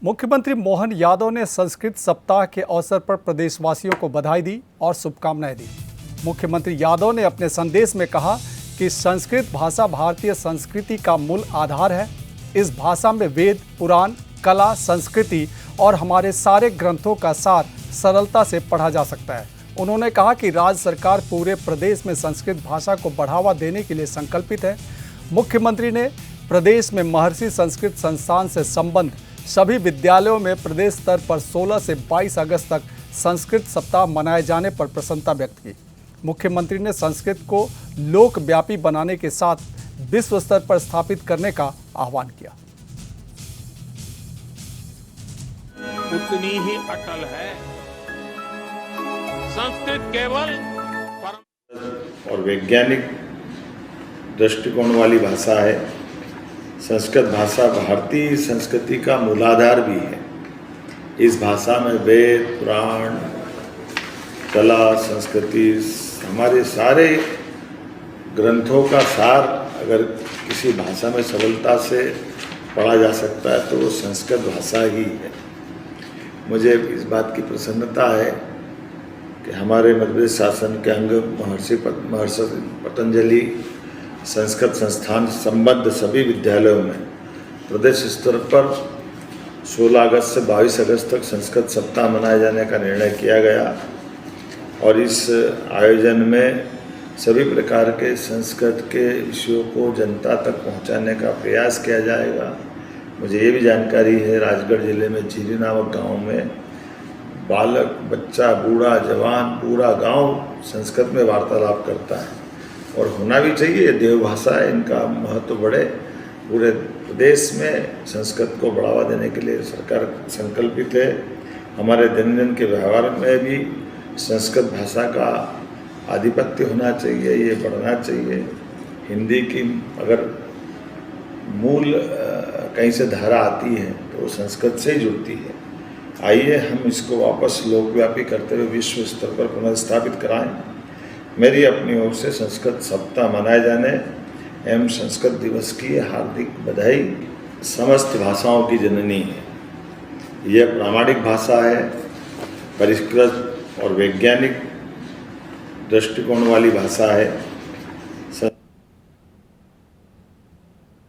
मुख्यमंत्री मोहन यादव ने संस्कृत सप्ताह के अवसर पर प्रदेशवासियों को बधाई दी और शुभकामनाएं दी। मुख्यमंत्री यादव ने अपने संदेश में कहा कि संस्कृत भाषा भारतीय संस्कृति का मूल आधार है। इस भाषा में वेद, पुराण, कला, संस्कृति और हमारे सारे ग्रंथों का सार सरलता से पढ़ा जा सकता है। उन्होंने कहा कि राज्य सरकार पूरे प्रदेश में संस्कृत भाषा को बढ़ावा देने के लिए संकल्पित है। मुख्यमंत्री ने प्रदेश में महर्षि संस्कृत संस्थान से संबद्ध सभी विद्यालयों में प्रदेश स्तर पर 16 से 22 अगस्त तक संस्कृत सप्ताह मनाए जाने पर प्रसन्नता व्यक्त की। मुख्यमंत्री ने संस्कृत को लोकव्यापी बनाने के साथ विश्व स्तर पर स्थापित करने का आह्वान किया। उतनी ही अटल है संस्कृत केवल और वैज्ञानिक दृष्टिकोण वाली भाषा है। संस्कृत भाषा भारतीय संस्कृति का मूलाधार भी है। इस भाषा में वेद, पुराण, कला, संस्कृति, हमारे सारे ग्रंथों का सार अगर किसी भाषा में सरलता से पढ़ा जा सकता है तो वो संस्कृत भाषा ही है। मुझे इस बात की प्रसन्नता है कि हमारे मध्य प्रदेश शासन के अंग महर्षि पतंजलि संस्कृत संस्थान संबद्ध सभी विद्यालयों में प्रदेश स्तर पर 16 अगस्त से 22 अगस्त तक संस्कृत सप्ताह मनाए जाने का निर्णय किया गया और इस आयोजन में सभी प्रकार के संस्कृत के विषयों को जनता तक पहुंचाने का प्रयास किया जाएगा। मुझे ये भी जानकारी है राजगढ़ जिले में झीरी नामक गाँव में बालक, बच्चा, बूढ़ा, जवान, पूरा गांव संस्कृत में वार्तालाप करता है और होना भी चाहिए। देवभाषा है, इनका महत्व बढ़े। पूरे प्रदेश में संस्कृत को बढ़ावा देने के लिए सरकार संकल्पित है। हमारे दिन के व्यवहार में भी संस्कृत भाषा का आधिपत्य होना चाहिए, ये बढ़ना चाहिए। हिंदी की अगर मूल कहीं से धारा आती है तो संस्कृत से ही जुड़ती है। आइए हम इसको वापस लोकव्यापी करते हुए विश्व स्तर पर पुनर्स्थापित कराएं। मेरी अपनी ओर से संस्कृत सप्ताह मनाए जाने एवं संस्कृत दिवस की हार्दिक बधाई। समस्त भाषाओं की जननी है। यह प्रामाणिक भाषा है, परिष्कृत और वैज्ञानिक दृष्टिकोण वाली भाषा है।